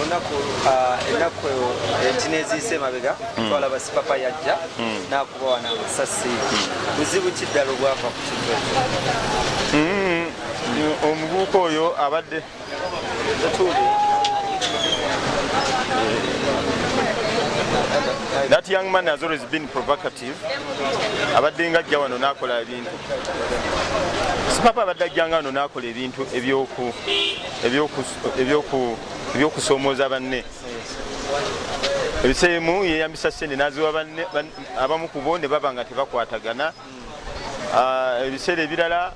onaku enaku ekinezise mabega twala basipapa yajja nakuba wana amasasi buzibu kiddala obwava ku kintu omuvubuka oyo abadde that young man has always been provocative. Abadde nga ajja wano n'akola ebintu sipapa abadde ajjanga wano n'akola ebintu ebyokusoomooza banne ebiseemu yeyambisa ssente n'aziwa banne abamu ku bo ne baba nga tebakwatagana ebiseera ebirala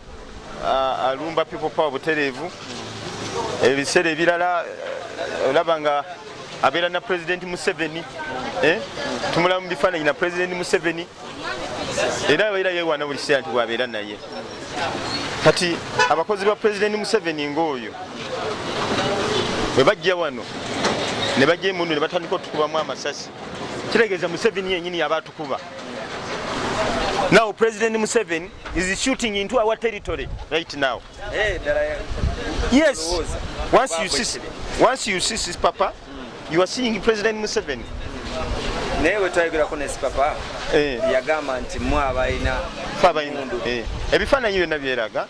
alumba Peoplepower butereevu ebiseera ebirala olaba nga abeera na President Museveni tumulaba mu bifaananyi na President Museveni era abeera yeewaana buli kiseera nti bwabeera naye kati abakozi ba President Museveni ng'oyo bwe bajja wano ne bajja emundu ne batandika otukubamu amasasi kitegeeza Museveni yennyini yaba atukuba. Now President Museveni is shooting into our territory right now. Yes, once you see his papa, you are seeing President Museveni. Newe twayogera ko ne sipapa yagamba nti mwe abayina ebifaananyi byonna byeraga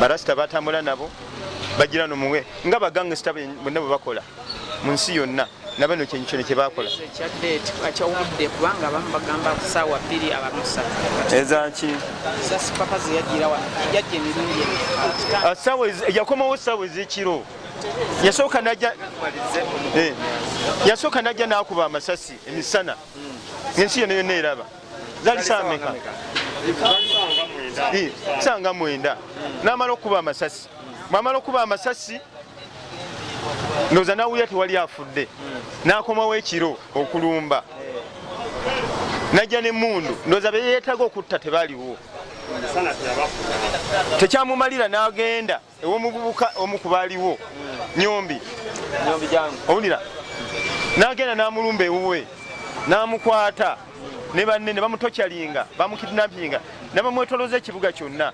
barasita batambula nabo bagira no muwe nga bagangsta bonna bwe bakola mu nsi yonna nabano kyenyikyo kye bakola akyawudde kubanga abamu bagamba kusaawa bbiri abamusa ezaki sipapa zeyagira wano yajja emirundi yakomawo ssaawa ez'ekiro yasooka najja n'akuba amasasi emisana ensi yonna yonna eraba zaali saameka sanga 9 n'amala okuba amasasi mwamala okuba amasasi ndowooza n'awulira tewali afudde n'akomawo ekiro okulumba najja n'emmundu ndowooza be yeetaaga okutta tebaaliwo tekyamumalira n'agenda ew'omuvubuka omu ku baaliwo nyombi owulira n'agenda n'amulumba ewuwe n'amukwata ne banne ne bamutokyalinga bamukidnappinga ne bamwetoloza ekibuga kyonna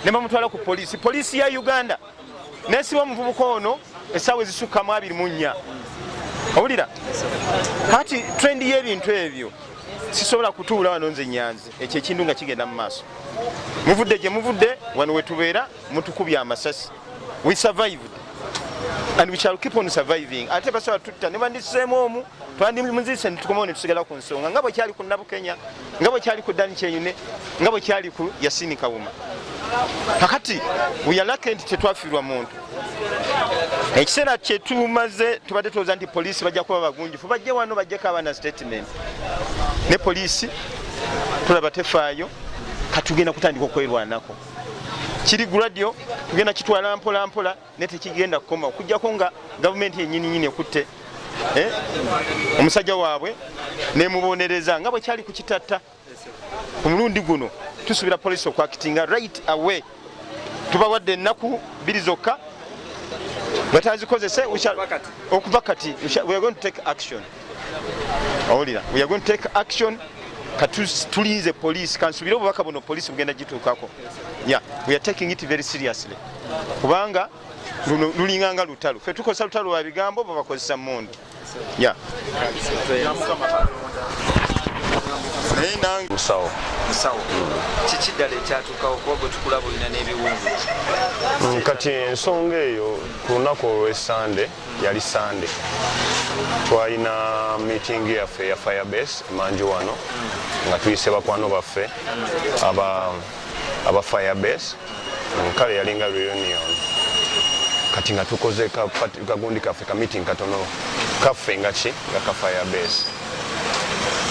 ne bamutwala ku poliisi ya Uganda n'esiba omuvubuka ono essaawa ezisukka mu 24 owulira kati trendi y'ebintu ebyo sisobola kutuula wano nze nyanzi ekyo ekintu nga kigenda mu maaso muvudde gye muvudde wano wetubeera mutukubya amasasi we survived and we shall keep on surviving ate basobola tutta ne bandiseemu omu twandimuzise netukomawo ne tusigala ku nsonga nga bwe kyali ku Nabukenya nga bwe kyali ku Dani Kyenyune nga bwe kyali ku Yasini Kawuma kakati weyalake nti tetwafiirwa muntu ekiseera kye tumaze tubadde tulowooza nti poliisi bajja kuba bagunjufu bajje wano bajjeko abaana statement ne poliisi tulaba tefaayo katugenda kutandika okwerwanako kiri gradio tugenda kitwala mpola mpola ne tekigenda kukoma okujjako nga gavumenti yennyini ekutte omusajja waabwe nemubonereza nga bwe kyali ku kitatta ku mulundi guno tusuubira poliisi okwakitinga right away tubawadde ennaku 2 zokka batazikozese okuva kati we are going to take action owulira we are going to take action tulinze poliisi kansubire obubaka buno poliisi bugenda gituukako we are taking it very seriously kubanga lulinganga lutalo fe tukozesa lutalo lwa bigambo bo bakozesa mmundu musawo kikiddala ekyatuukawo kuba gwe tukulaba olina n'ebiwundu kati ensonga eyo ku lunaku olw'esande yali sande twalina meeting yaffe ya firebase manju wano nga tuyise bakwano baffe aba firebase kale yalinga reunion kati nga tukoze kagundi kaffe ka meeting katono kaffe nga ki nga ka firebase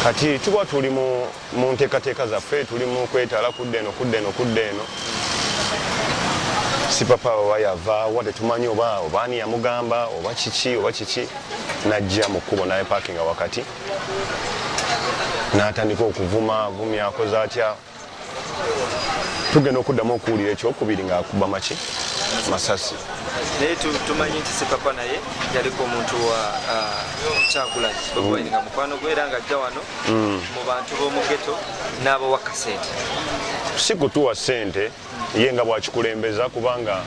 kati tuba tuli mu nteekateeka zaffe tuli mu kwetala kudde eno sipapa wayava wadde tumanyi oba ani yamugamba oba kiki najja mu kkubo naye parkinga wakati n'atandika okuvuma avumya akoze atya tugenda okuddamu okuwulira ekyokubiri ng'akuba maki masasi naye tumanyi nti sipapa naye yaliko omuntu wa Kyagulanyi nga mukwano gwe era ng'ajja wano mu bantu b'omu ghetto n'abawaka ssente si kutuwa ssente ye nga bwakikulembeza kubanga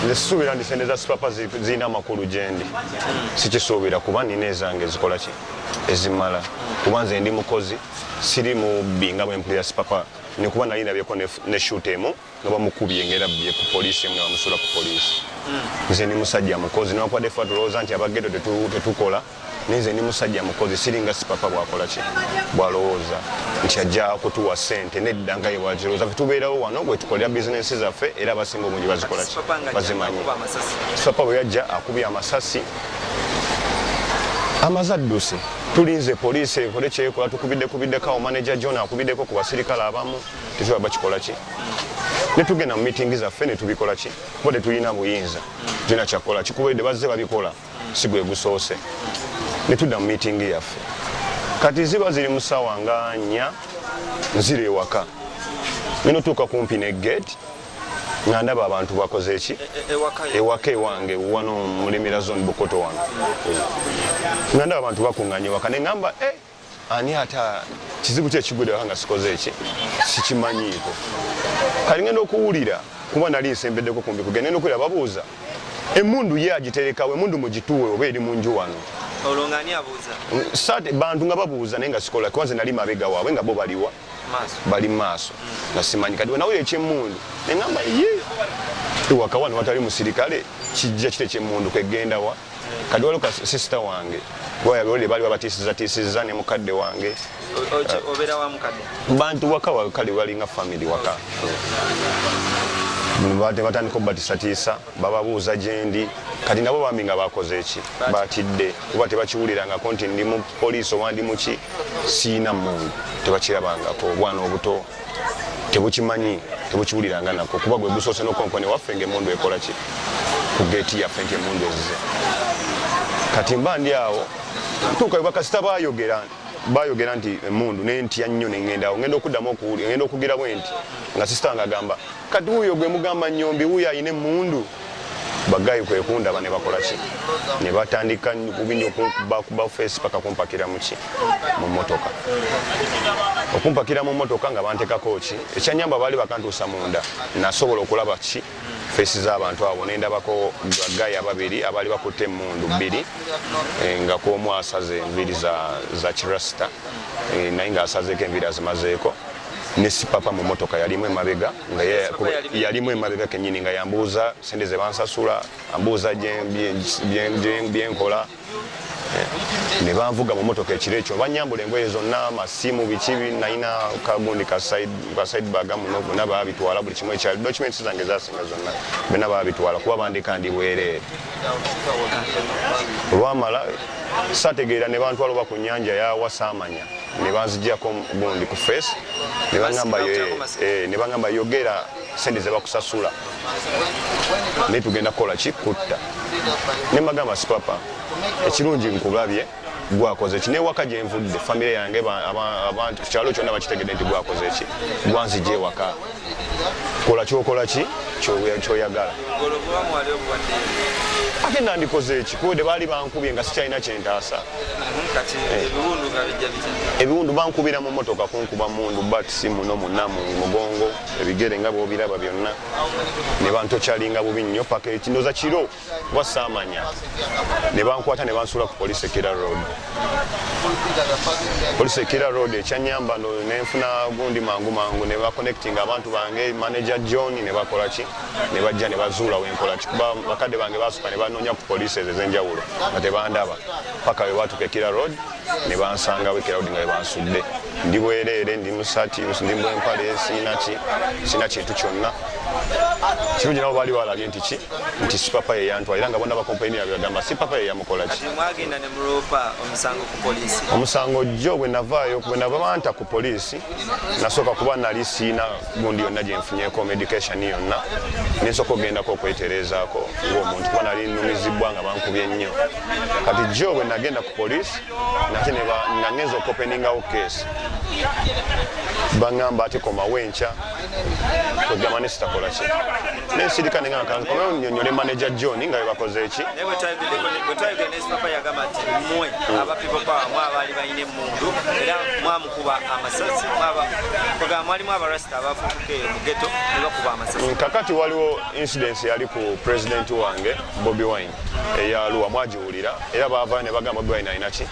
nesisuubira ndi sente za sipapa zirina amakulu gyendi sikisuubira kuba nina ezange ezikola ki ezimala kuba nze ndi mukozi siri mubbi nga bwempulira sipapa nekuba nali nabyeko ne shoot emu nga bamukubye ngera bye ku poliisi emu nebamusula ku poliisi nze ndi musajja mukozi newankubadde ffe tulowooza nti abagedo tetukola ninze ndi musajja mukozi siringa sipapa bwakola ki bwalowooza nti ajja kutuwa sente nedda nga yebwakirowooza fe tubeerawo wano bwe tukolera bizinensi zaffe era abasinga obungi bazikola ki bazimanyi sipapa bwe yajja akubye amasasi amazadduse tulinze poliisi ekole kyekola tukubiddeko manager John akubiddeko ku basirikale abamu tetuba bakikola ki netugenda mu meeting zaffe netubikola ki kuba tetulina buyinza tulina kyakola ki kubadde bazze babikola si gwe gusoose netudda mu meeting yaffe kati ziba ziri mu ssaawa nga 4 nzira ewaka nenotuuka kumpi ne gate nga ndaba abantu bakoze eki ewaka ewange wano mulemera zone bukoto wano nga ndaba abantu bakuŋŋanya ewaka neŋŋamba ani ata kizibu ki ekigudde waka nga sikoze eki sikimanyiiko kali ngenda okuwulira kuba nali nsembeddeko kumbi kugenda ngenda okuwulira babuuza emmundu ye agiterekawo emmundu mugituwe oba eri mu nju wano olongani abuuza sate bantu nga babuuza naye nga sikola kuba nze nali mabega waabwe nga bo baliwa bali maaso nga simanyi kati wenawulira ekyemmundu neŋŋamba ye ewaka wano watali musirikale kijja kite kyemmundu kwegenda wa kati waliwo ka sisita wange wayabole bali babatiisiza ne mukadde wange obeera wa mukadde bantu waka wakale balinga family waka batandika obatisa bababuuza gyendi kati nabo bambi nga bakoze eki batidde kuba tebakiwulirangako nti ndi mu poliisi oba ndi muki siina mundu tebakirabangako obwana obuto tebukimanyi tebukiwuliranga nako kuba gwe gusoose nokonkone waffe ngaemundu ekola ki ku geeti yaffe nti emundu ezize kati mba ndi awo tuuka bakasita bayogera nti emundu nentya nnyo neŋŋendawo ngenda okuddamu okuwulira ngenda okugira bwe nti nga sisita wange agamba kati wuuyo gwe mugamba nnyombi wuuyo ayina emundu bagayi kwe kundaba ne bakola ki ne batandika kubinya okuba feesi paka kumpakira muki mu mmotoka okumpakira mu mmotoka nga bantekako ki ekyanyamba baali bakantuusa munda nasobola okulaba ki feesi z'abantu abo nendabako bagayi ababiri abaali bakutte emundu 2 nga kwomu asaze enviri za kirasita naye ng'asazeeko enviri azimazeeko ne sipapa mu motoka yalimu emabega nga yalimu emabega kenyini nga yambuuza sente ze bansasula ambuuza byenkola ne banvuga mu motoka ekiro ekyo banyambula engoye zonna amasimu biki nalina kagundi ka side bag muno babitwala buli kimu ekyali documents zange zasinga zonna bena babitwala kuba bandika ndi bwereere olwamala sategeera ne bantwala oba ku nnyanja ya wasaamanya ne banzijjako gundi ku face ne bangamba yogera sente ze bakusasula naye tugenda kukola ki kutta ne mbagamba sipapa ekirungi nkulabye gwakoze eki newaka gyenvudde famire yange abantu kukyalo kyonna bakitegedde nti gwakoze eki gwanzijja ewaka kola kyokola ki kyoyagala ate nandikoze eki kuwedde baali bankubye nga sikyalina kyentaasa ebiwundu bankubira mu motoka kunkuba mundu batisi muno munamu mugongo ebigere nga bwobiraba byonna ne bantokyalinga bubi nnyo paka ekindoza kiro wasaamanya ne bankwata ne bansula ku police Kira Road police Kira Road ekyanyamba nenfuna gundi mangu ne baconnectinga abantu bange manager John ne bakola ki ne bajja ne bazuula wenkola ki kuba bakadde bange basuka ne banoonya ku police ezenjawulo nga tebandaba paka we batuka Kira Road ne bansanga we Kira Road nga bansudde ndi bwereere ndi musati ndi mbwempale sina kintu kyonna kirungi nabo baali balabye nti sipapa ye yantwala era nga bonna bakompaini yabwe bagamba sipapa ye yamukola ki mwagenda ne muloopa omusango ku poliisi omusango jjo bwe navaayo bwe nabanta ku poliisi nasooka kuba nali siina gundi yonna gyenfunyeeko medication yonna nensooka ogendako okwetereezaako ng'omuntu kuba nali nnumizibwa nga bankubye nnyo kati jjo bwe nagenda ku poliisi nate nga ngenza okopeningawo keesi baŋŋamba ate komawo enkya kwegamba ne sitakola ki nensirika nenga kankomeo nyonyole manager John nga bakoze eki Never try to get papa yagamba ati mmwe aba Peoplepower mwabali bayine mundu era mwamukuba amasasi mwaba mwalimu abarasta abafuuke mu ghetto ne bakuba amasasi. Kakati waliwo incident yali ku president wange Bobi Wine eyaluwa mwajiwulira era baava ne bagamba Bobi Wine ayina ki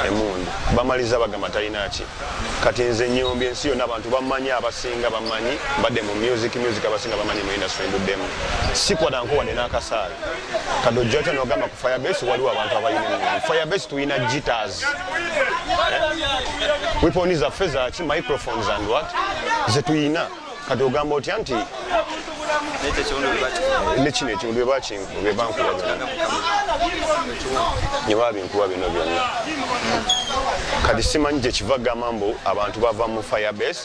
emundu bamaliza bagamba talina ki kati nze Nyombi ensi yonna abantu bamanyi abasinga bamanyi badde mu music abasinga bamanyi mu industry nduddemu sikwadanko wadde n'akasaale kadojja kyo n'ogamba ku Firebase waliwo abantu abalina emundu Firebase tulina jitters weapons zaffe zaki microphones and what ze tuyina kati ogamba otya nti nekino ekintu bye bankuba byonna nye babinkuba bino byonna kati simanyi gye kiva gamba mbu abantu bava mu Firebase